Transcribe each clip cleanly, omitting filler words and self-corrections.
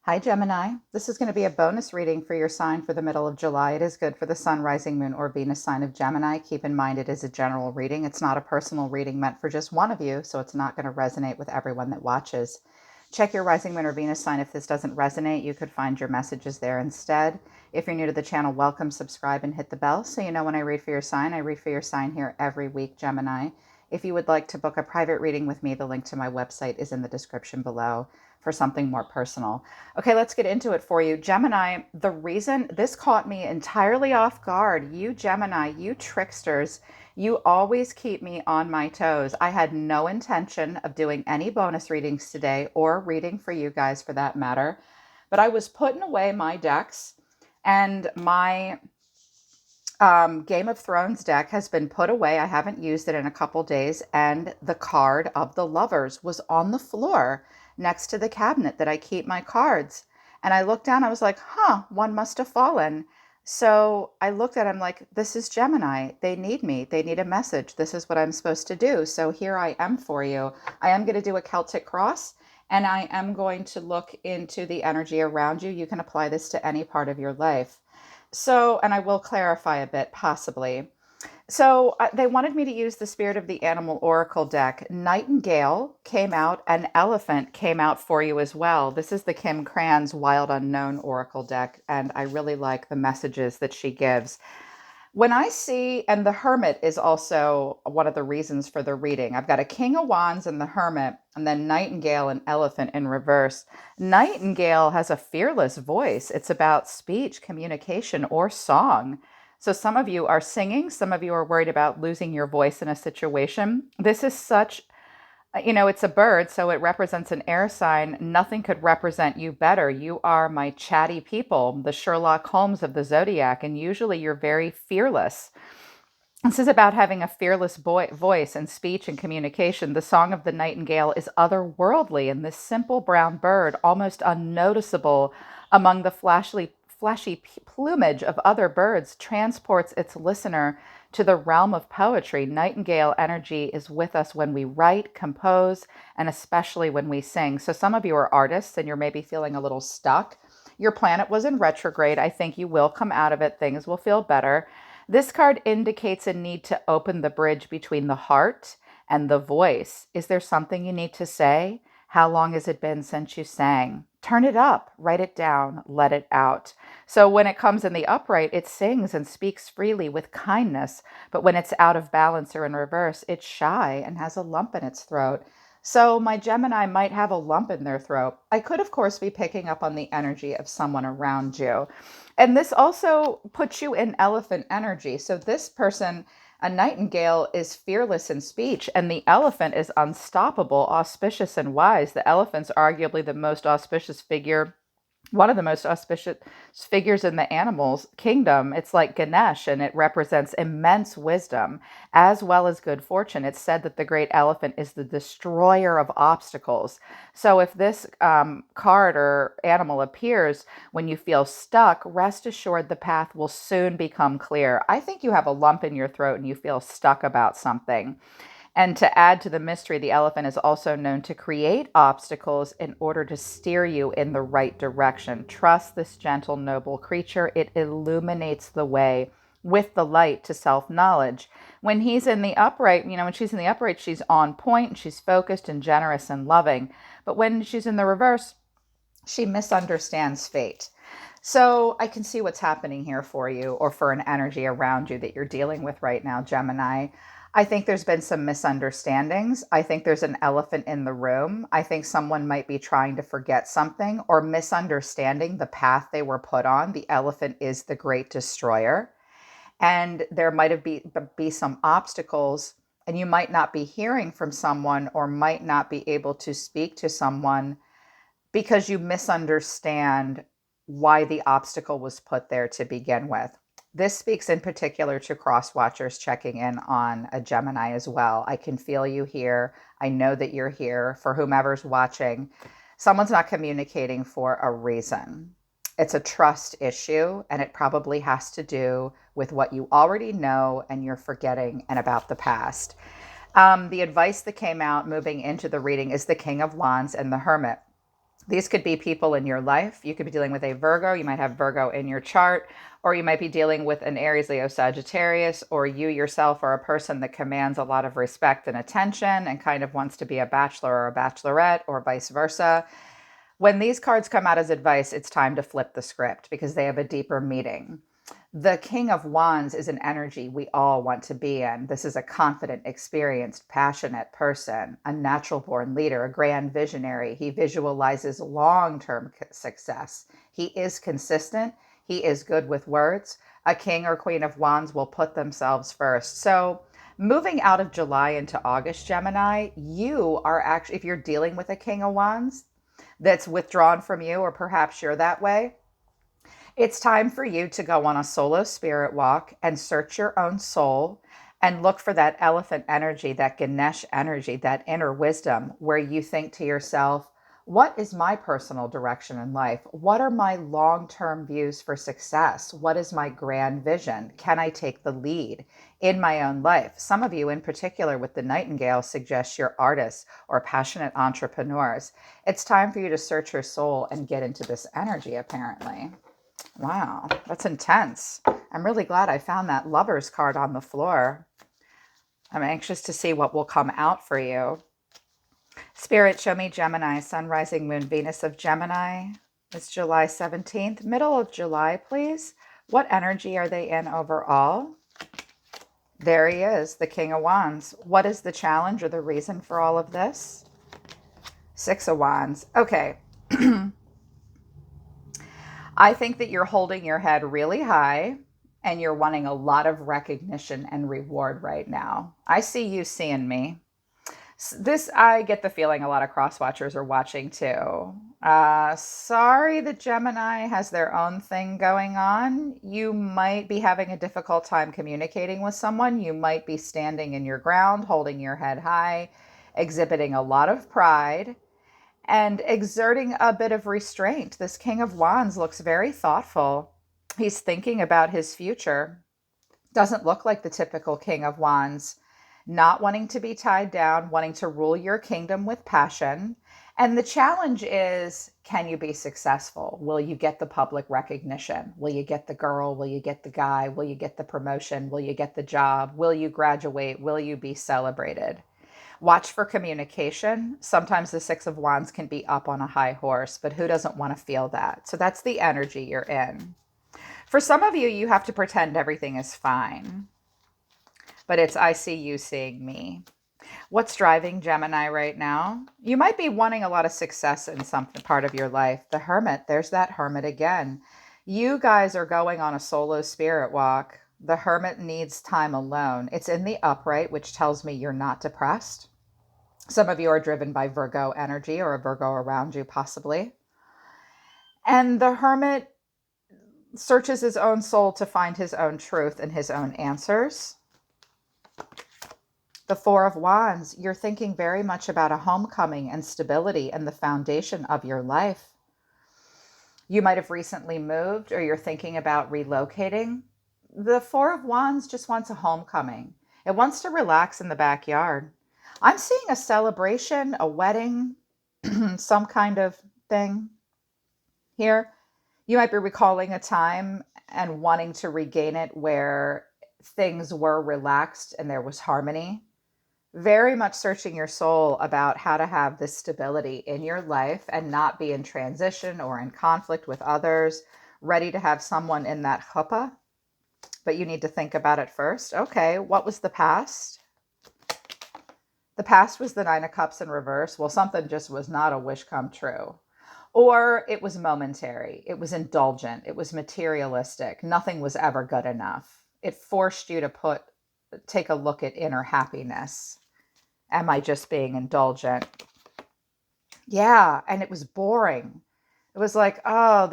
Hi, Gemini. This is going to be a bonus reading for your sign for the middle of July. It is good for the Sun, Rising, Moon, or Venus sign of Gemini. Keep in mind it is a general reading. It's not a personal reading meant for just one of you, so it's not going to resonate with everyone that watches. Check your Rising, Moon, or Venus sign. If this doesn't resonate, you could find your messages there instead. If you're new to the channel, welcome, subscribe, and hit the bell so you know when I read for your sign. I read for your sign here every week, Gemini. If you would like to book a private reading with me, the link to my website is in the description below for something more personal. Okay, let's get into it for you. Gemini, the reason this caught me entirely off guard, you Gemini, you tricksters, you always keep me on my toes. I had no intention of doing any bonus readings today or reading for you guys for that matter, but I was putting away my decks and my Game of Thrones deck has been put away. I haven't used it in a couple days, and the card of the lovers was on the floor next to the cabinet that I keep my cards. And I looked down, I was like, huh, one must have fallen. So I looked at him like, this is Gemini. They need me. They need a message. This is what I'm supposed to do. So here I am for you. I am going to do a Celtic cross, and I am going to look into the energy around you. You can apply this to any part of your life. So, and I will clarify a bit, possibly. So, they wanted me to use the Spirit of the Animal Oracle deck. Nightingale came out, and Elephant came out for you as well. This is the Kim Kranz Wild Unknown Oracle deck, and I really like the messages that she gives. When I see, and the Hermit is also one of the reasons for the reading. I've got a King of Wands and the Hermit, and then Nightingale and Elephant in reverse. Nightingale has a fearless voice. It's about speech, communication, or song. So some of you are singing, some of you are worried about losing your voice in a situation. This is such it's a bird, so it represents an air sign. Nothing could represent you better. You are my chatty people, the Sherlock Holmes of the zodiac, and usually you're very fearless. This is about having a fearless voice and speech and communication. The song of the nightingale is otherworldly, and this simple brown bird, almost unnoticeable among the flashy plumage of other birds, transports its listener to the realm of poetry. Nightingale energy is with us when we write, compose, and especially when we sing. So some of you are artists and you're maybe feeling a little stuck. Your planet was in retrograde. I think you will come out of it. Things will feel better. This card indicates a need to open the bridge between the heart and the voice. Is there something you need to say? How long has it been since you sang? Turn it up, write it down, let it out. So when it comes in the upright, it sings and speaks freely with kindness. But when it's out of balance or in reverse, it's shy and has a lump in its throat. So my Gemini might have a lump in their throat. I could, of course, be picking up on the energy of someone around you. And this also puts you in elephant energy. So this person, a nightingale, is fearless in speech, and the elephant is unstoppable, auspicious, and wise. The elephant's arguably the most auspicious figure, one of the most auspicious figures in the animals kingdom. It's like Ganesh, and it represents immense wisdom as well as good fortune. It's said that the great elephant is the destroyer of obstacles. So if this card or animal appears when you feel stuck, rest assured the path will soon become clear. I think you have a lump in your throat and you feel stuck about something. And to add to the mystery, the elephant is also known to create obstacles in order to steer you in the right direction. Trust this gentle, noble creature. It illuminates the way with the light to self-knowledge. When he's in the upright, when she's in the upright, she's on point and she's focused and generous and loving. But when she's in the reverse, she misunderstands fate. So I can see what's happening here for you, or for an energy around you that you're dealing with right now, Gemini. I think there's been some misunderstandings. I think there's an elephant in the room. I think someone might be trying to forget something or misunderstanding the path they were put on. The elephant is the great destroyer. And there might be some obstacles, and you might not be hearing from someone or might not be able to speak to someone because you misunderstand why the obstacle was put there to begin with. This speaks in particular to cross watchers checking in on a Gemini as well. I can feel you here. I know that you're here. For whomever's watching, someone's not communicating for a reason. It's a trust issue, and it probably has to do with what you already know and you're forgetting and about the past. The advice that came out moving into the reading is the King of Wands and the Hermit. These could be people in your life. You could be dealing with a Virgo. You might have Virgo in your chart, or you might be dealing with an Aries, Leo, Sagittarius, or you yourself are a person that commands a lot of respect and attention and kind of wants to be a bachelor or a bachelorette, or vice versa. When these cards come out as advice, it's time to flip the script because they have a deeper meaning. The King of Wands is an energy we all want to be in. This is a confident, experienced, passionate person, a natural born leader, a grand visionary. He visualizes long-term success. He is consistent. He is good with words. A King or Queen of Wands will put themselves first. So moving out of July into August, Gemini, you are actually, if you're dealing with a King of Wands that's withdrawn from you, or perhaps you're that way, it's time for you to go on a solo spirit walk and search your own soul and look for that elephant energy, that Ganesh energy, that inner wisdom where you think to yourself, what is my personal direction in life? What are my long-term views for success? What is my grand vision? Can I take the lead in my own life? Some of you in particular with the Nightingale suggest you're artists or passionate entrepreneurs. It's time for you to search your soul and get into this energy, apparently. Wow, that's intense. I'm really glad I found that Lovers card on the floor. I'm anxious to see what will come out for you. Spirit, show me Gemini, Sun, Rising, Moon, Venus of Gemini. It's July 17th, middle of July, please. What energy are they in overall? There he is, the King of Wands. What is the challenge or the reason for all of this? Six of Wands. Okay. I think that you're holding your head really high and you're wanting a lot of recognition and reward right now. I see you seeing me. This, I get the feeling a lot of cross watchers are watching too. Sorry that Gemini has their own thing going on. You might be having a difficult time communicating with someone. You might be standing in your ground, holding your head high, exhibiting a lot of pride, and exerting a bit of restraint. This King of Wands looks very thoughtful. He's thinking about his future. Doesn't look like the typical King of Wands. Not wanting to be tied down, wanting to rule your kingdom with passion. And the challenge is, can you be successful? Will you get the public recognition? Will you get the girl? Will you get the guy? Will you get the promotion? Will you get the job? Will you graduate? Will you be celebrated? Watch for communication. Sometimes the Six of Wands can be up on a high horse, but who doesn't want to feel that? So that's the energy you're in. For some of you, you have to pretend everything is fine, but it's I see you seeing me. What's driving Gemini right now? You might be wanting a lot of success in some part of your life. The Hermit, there's that Hermit again. You guys are going on a solo spirit walk. The Hermit needs time alone. It's in the upright, which tells me you're not depressed. Some of you are driven by Virgo energy or a Virgo around you, possibly. And the Hermit searches his own soul to find his own truth and his own answers. The Four of Wands, you're thinking very much about a homecoming and stability and the foundation of your life. You might have recently moved or you're thinking about relocating. The Four of Wands just wants a homecoming. It wants to relax in the backyard. I'm seeing a celebration, a wedding, some kind of thing here. You might be recalling a time and wanting to regain it where things were relaxed and there was harmony. Very much searching your soul about how to have this stability in your life and not be in transition or in conflict with others, ready to have someone in that chuppah. But you need to think about it first. Okay, what was the past? The past was the Nine of Cups in reverse. Well, something just was not a wish come true. Or it was momentary. It was indulgent. It was materialistic. Nothing was ever good enough. It forced you to take a look at inner happiness. Am I just being indulgent? Yeah, and it was boring. It was like, oh,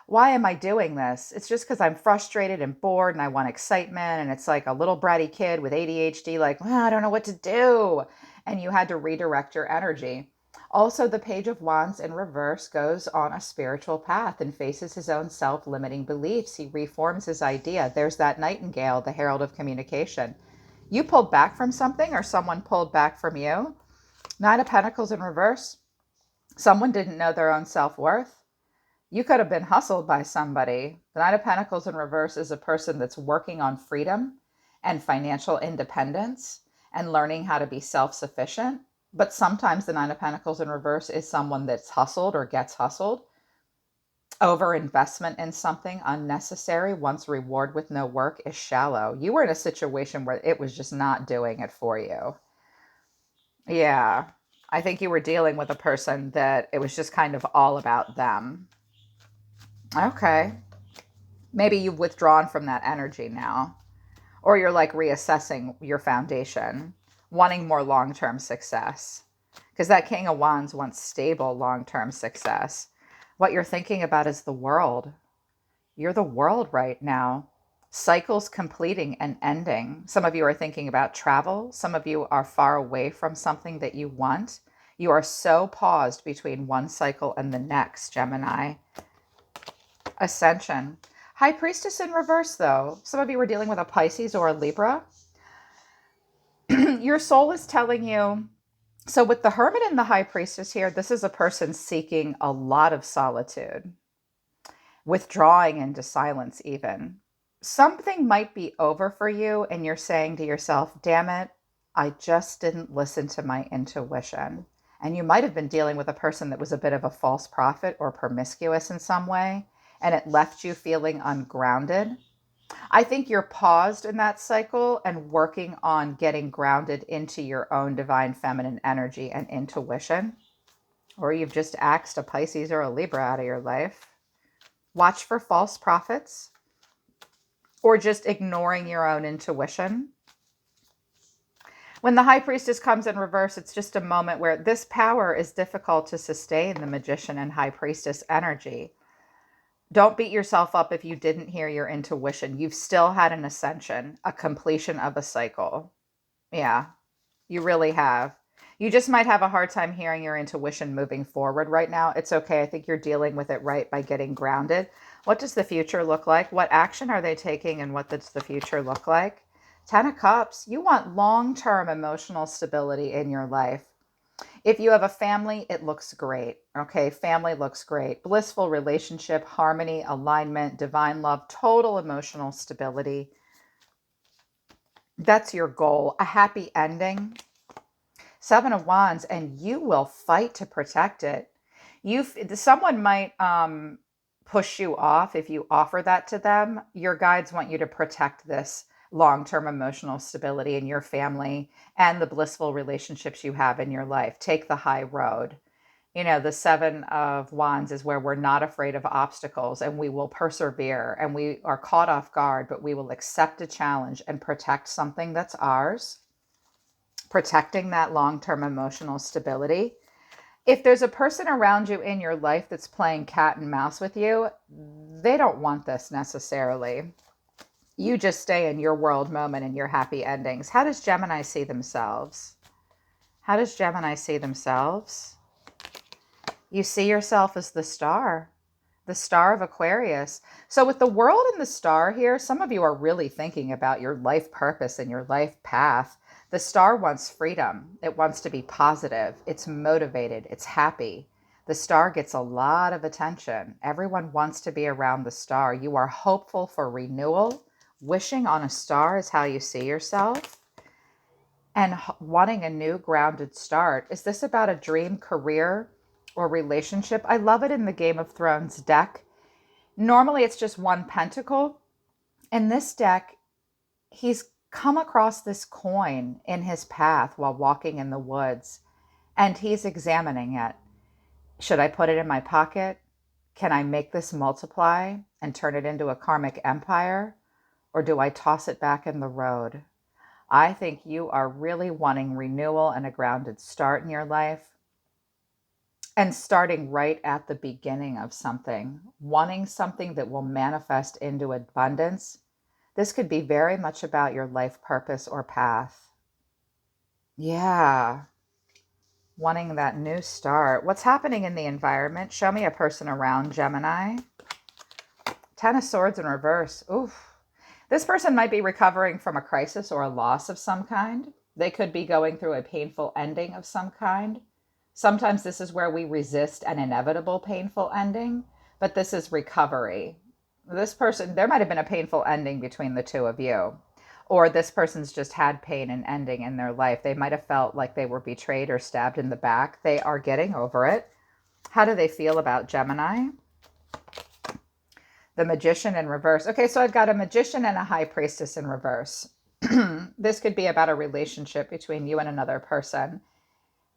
why am I doing this? It's just because I'm frustrated and bored and I want excitement. And it's like a little bratty kid with ADHD, like, well, I don't know what to do. And you had to redirect your energy. Also, the Page of Wands in reverse goes on a spiritual path and faces his own self-limiting beliefs. He reforms his idea. There's that Nightingale, the herald of communication. You pulled back from something or someone pulled back from you. Nine of Pentacles in reverse. Someone didn't know their own self-worth. You could have been hustled by somebody. The Nine of Pentacles in reverse is a person that's working on freedom and financial independence and learning how to be self-sufficient. But sometimes the Nine of Pentacles in reverse is someone that's hustled or gets hustled. Over investment in something unnecessary, once reward with no work, is shallow. You were in a situation where it was just not doing it for you. Yeah. I think you were dealing with a person that it was just kind of all about them. Okay. Maybe you've withdrawn from that energy now, or you're like reassessing your foundation, wanting more long-term success. Because that King of Wands wants stable long-term success. What you're thinking about is the world. You're the world right now. Cycles completing and ending. Some of you are thinking about travel. Some of you are far away from something that you want. You are so paused between one cycle and the next, Gemini. Ascension. High Priestess in reverse, though. Some of you are dealing with a Pisces or a Libra. Your soul is telling you. So with the Hermit and the High Priestess here, this is a person seeking a lot of solitude, withdrawing into silence even. Something might be over for you and you're saying to yourself, damn it, I just didn't listen to my intuition. And you might have been dealing with a person that was a bit of a false prophet or promiscuous in some way, and it left you feeling ungrounded. I think you're paused in that cycle and working on getting grounded into your own divine feminine energy and intuition. Or you've just axed a Pisces or a Libra out of your life. Watch for false prophets or just ignoring your own intuition. When the High Priestess comes in reverse, it's just a moment where this power is difficult to sustain, the Magician and High Priestess energy. Don't beat yourself up if you didn't hear your intuition. You've still had an ascension, a completion of a cycle. Yeah, you really have. You just might have a hard time hearing your intuition moving forward right now. It's okay. I think you're dealing with it right by getting grounded. What does the future look like? What action are they taking and what does the future look like? 10 of Cups. You want long-term emotional stability in your life. If you have a family, it looks great. Okay, family looks great. Blissful relationship, harmony, alignment, divine love, total emotional stability. That's your goal. A happy ending. 7 of Wands, and you will fight to protect it. Someone might push you off if you offer that to them. Your guides want you to protect this long-term emotional stability in your family and the blissful relationships you have in your life. Take the high road. You know, the 7 of Wands is where we're not afraid of obstacles and we will persevere and we are caught off guard, but we will accept a challenge and protect something that's ours. Protecting that long-term emotional stability. If there's a person around you in your life that's playing cat and mouse with you, they don't want this necessarily. You just stay in your world moment and your happy endings. How does Gemini see themselves? How does Gemini see themselves? You see yourself as the star of Aquarius. So with the world and the star here, some of you are really thinking about your life purpose and your life path. The star wants freedom. It wants to be positive. It's motivated. It's happy. The star gets a lot of attention. Everyone wants to be around the star. You are hopeful for renewal. Wishing on a star is how you see yourself. And wanting a new grounded start. Is this about a dream career or relationship? I love it in the Game of Thrones deck. Normally it's just one pentacle. In this deck, he's come across this coin in his path while walking in the woods, and he's examining it. Should I put it in my pocket? Can I make this multiply and turn it into a karmic empire? Or do I toss it back in the road? I think you are really wanting renewal and a grounded start in your life. And starting right at the beginning of something, wanting something that will manifest into abundance. This could be very much about your life purpose or path. Yeah. Wanting that new start. What's happening in the environment? Show me a person around Gemini. 10 of Swords in reverse. Oof. This person might be recovering from a crisis or a loss of some kind. They could be going through a painful ending of some kind. Sometimes this is where we resist an inevitable painful ending, but this is recovery. This person, there might have been a painful ending between the two of you, or this person's just had pain and ending in their life. They might have felt like they were betrayed or stabbed in the back. They are getting over it. How do they feel about Gemini? The Magician in reverse. Okay, so I've got a Magician and a High Priestess in reverse. This could be about a relationship between you and another person.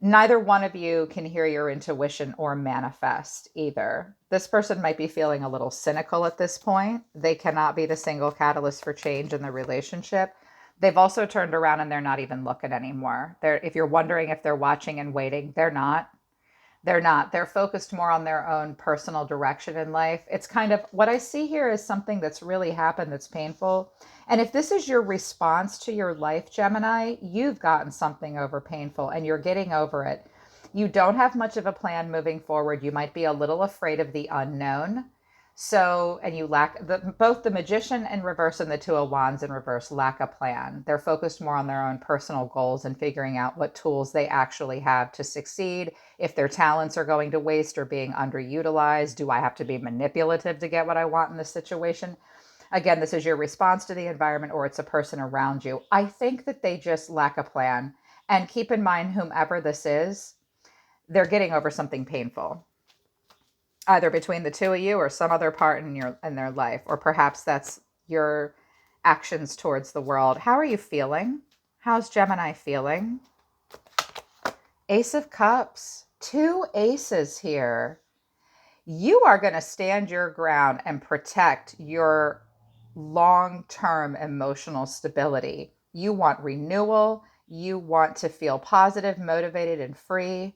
Neither one of you can hear your intuition or manifest either. This person might be feeling a little cynical at this point. They cannot be the single catalyst for change in the relationship. They've also turned around and they're not even looking anymore. If you're wondering if they're watching and waiting, they're not. They're not. They're focused more on their own personal direction in life. It's kind of what I see here is something that's really happened that's painful. And if this is your response to your life, Gemini, you've gotten something over painful and you're getting over it. You don't have much of a plan moving forward. You might be a little afraid of the unknown. So, and you lack both the Magician in reverse and the Two of Wands in reverse lack a plan. They're focused more on their own personal goals and figuring out what tools they actually have to succeed. If their talents are going to waste or being underutilized, do I have to be manipulative to get what I want in this situation? Again, this is your response to the environment or it's a person around you. I think that they just lack a plan. And keep in mind, whomever this is, they're getting over something painful, either between the two of you or some other part in their life, or perhaps that's your actions towards the world. How are you feeling? How's Gemini feeling? Ace of Cups, 2 aces here. You are going to stand your ground and protect your long-term emotional stability. You want renewal. You want to feel positive, motivated, and free.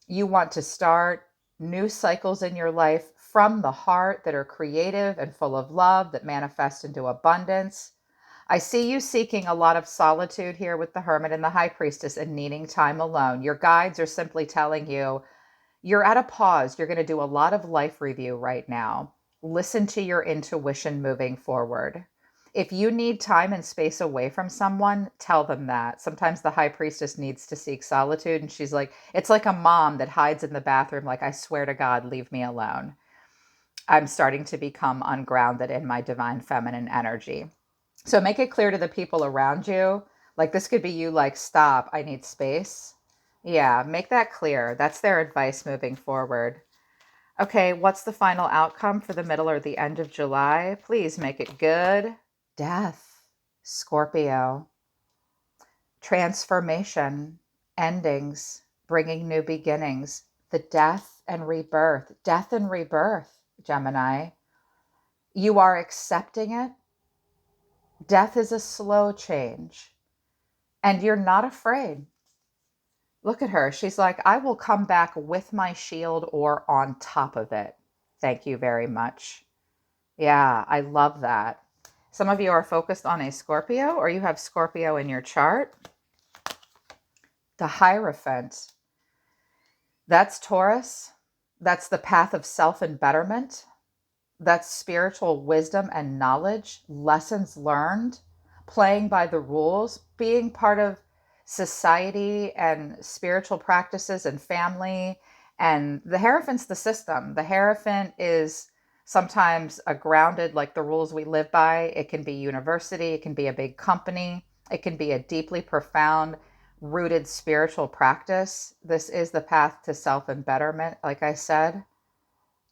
You want to start new cycles in your life from the heart that are creative and full of love, that manifest into abundance. I see you seeking a lot of solitude here with the Hermit and the High Priestess and needing time alone. Your guides are simply telling you you're at a pause. You're going to do a lot of life review right now. Listen to your intuition moving forward. If you need time and space away from someone, tell them that. Sometimes the High Priestess needs to seek solitude, and she's like, it's like a mom that hides in the bathroom, like, I swear to God, leave me alone. I'm starting to become ungrounded in my divine feminine energy. So make it clear to the people around you, like this could be you, like, stop, I need space. Yeah, make that clear. That's their advice moving forward. Okay, what's the final outcome for the middle or the end of July? Please make it good. Death, Scorpio, transformation, endings, bringing new beginnings, the death and rebirth, Gemini. You are accepting it. Death is a slow change, and you're not afraid. Look at her. She's like, I will come back with my shield or on top of it. Thank you very much. Yeah, I love that. Some of you are focused on a Scorpio, or you have Scorpio in your chart. The Hierophant. That's Taurus. That's the path of self and betterment. That's spiritual wisdom and knowledge, lessons learned, playing by the rules, being part of society and spiritual practices and family. And the Hierophant's the system. The Hierophant is sometimes a grounded, like the rules we live by. It can be university. It can be a big company. It can be a deeply profound, rooted spiritual practice. This is the path to self and betterment, like I said.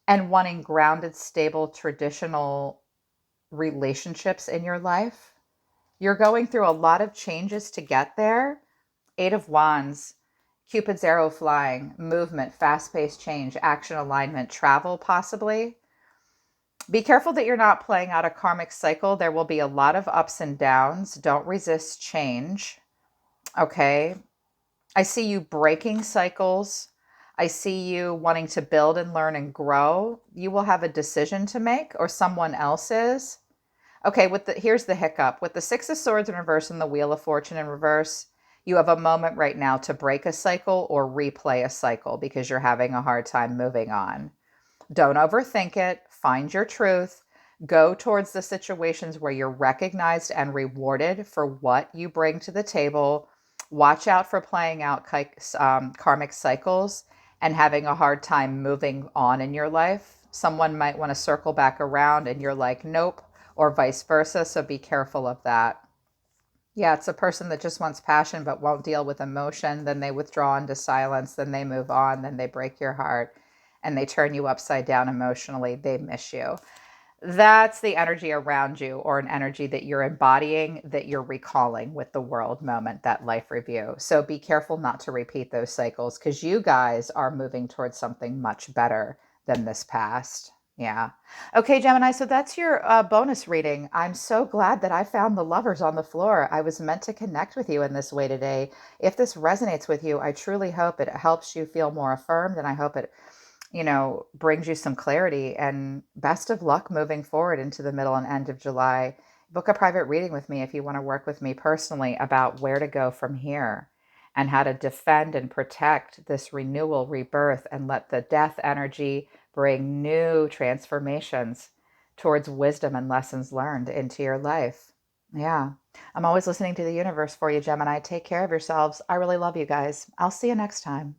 And wanting grounded, stable, traditional relationships in your life. You're going through a lot of changes to get there. 8 of Wands, Cupid's arrow flying, movement, fast-paced change, action, alignment, travel possibly. Be careful that you're not playing out a karmic cycle. There will be a lot of ups and downs. Don't resist change. Okay. I see you breaking cycles. I see you wanting to build and learn and grow. You will have a decision to make, or someone else is. Okay, here's the hiccup. With the 6 of Swords in reverse and the Wheel of Fortune in reverse, you have a moment right now to break a cycle or replay a cycle because you're having a hard time moving on. Don't overthink it. Find your truth. Go towards the situations where you're recognized and rewarded for what you bring to the table. Watch out for playing out karmic cycles. and having a hard time moving on in your life. Someone might want to circle back around and you're like, nope, or vice versa. So be careful of that. Yeah, it's a person that just wants passion but won't deal with emotion. Then they withdraw into silence. Then they move on. Then they break your heart and they turn you upside down emotionally. They miss you. That's the energy around you, or an energy that you're embodying, that you're recalling with the world moment, that life review. So be careful not to repeat those cycles, because you guys are moving towards something much better than this past. Yeah. Okay, Gemini, so that's your bonus reading. I'm so glad that I found the lovers on the floor. I was meant to connect with you in this way today. If this resonates with you, I truly hope it helps you feel more affirmed, and I hope it brings you some clarity, and best of luck moving forward into the middle and end of July. Book a private reading with me if you want to work with me personally about where to go from here and how to defend and protect this renewal, rebirth, and let the death energy bring new transformations towards wisdom and lessons learned into your life. Yeah. I'm always listening to the universe for you, Gemini. Take care of yourselves. I really love you guys. I'll see you next time.